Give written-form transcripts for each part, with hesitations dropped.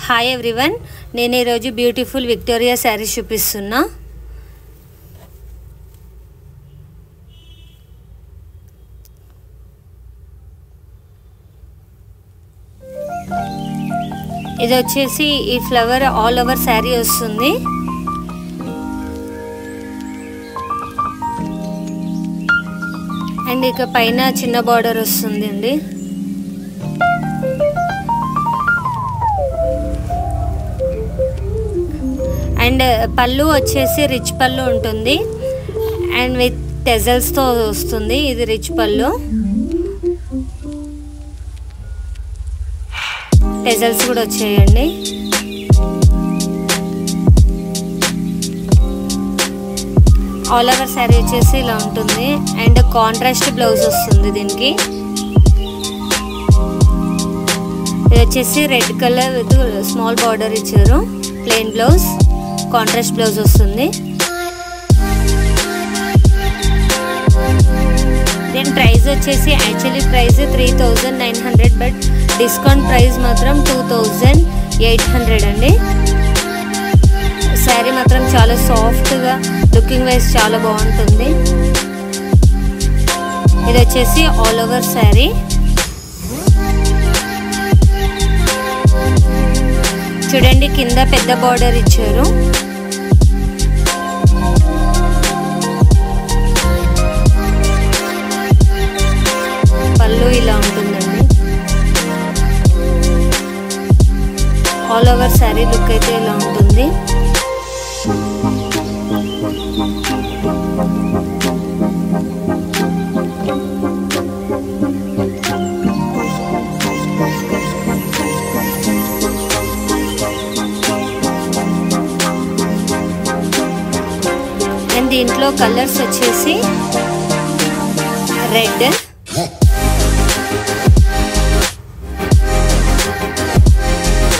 Hi everyone, నేను ఈరోజు beautiful Victoria saris చూపిస్తున్నా. ఇది వచ్చేసి ఈ ఫ్లవర్ ఆల్ ఓవర్ శారీ వస్తుంది. అండ్ ఇక పైన చిన్న బార్డర్ వస్తుంది అండి. అండ్ పళ్ళు వచ్చేసి రిచ్ పళ్ళు ఉంటుంది అండ్ విత్ టెజల్స్తో వస్తుంది. ఇది రిచ్ పళ్ళు, టెజల్స్ కూడా వచ్చేయండి. ఆల్ ఓవర్ శారీ వచ్చేసి ఇలా ఉంటుంది అండ్ కాంట్రాస్ట్ బ్లౌజ్ వస్తుంది దీనికి. ఇది వచ్చేసి red colour with small border ఇచ్చారు. ప్లెయిన్ బ్లౌజ్, కాంట్రాస్ట్ బ్లౌజ్ వస్తుంది. దీని ప్రైస్ వచ్చేసి actually price 3900, but discount price మాత్రం 2800 అండి. శారీ మాత్రం చాలా సాఫ్ట్గా, లుకింగ్ వైజ్ చాలా బాగుంటుంది. ఇది వచ్చేసి ఆల్ ఓవర్ శారీ. చూడండి, కింద పెద్ద బార్డర్ ఇచ్చారు. పళ్ళు ఇలా ఉంటుందండి. ఆల్ ఓవర్ శారీ లుక్ అయితే ఇలా ఉంటుంది. దీంట్లో కలర్స్ వచ్చేసి రెడ్,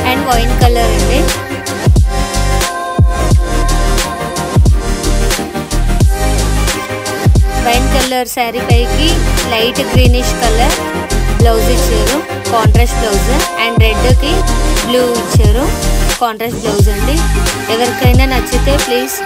అండ్ వైన్ కలర్ అండి. వైన్ కలర్ శారీ పైకి లైట్ గ్రీనిష్ కలర్ బ్లౌజ్ ఇచ్చారు, కాంట్రాస్ట్ బ్లౌజ్. అండ్ రెడ్కి బ్లూ ఇచ్చారు, కాంట్రాస్ట్ బ్లౌజ్ అండి. ఎవరికైనా నచ్చితే ప్లీజ్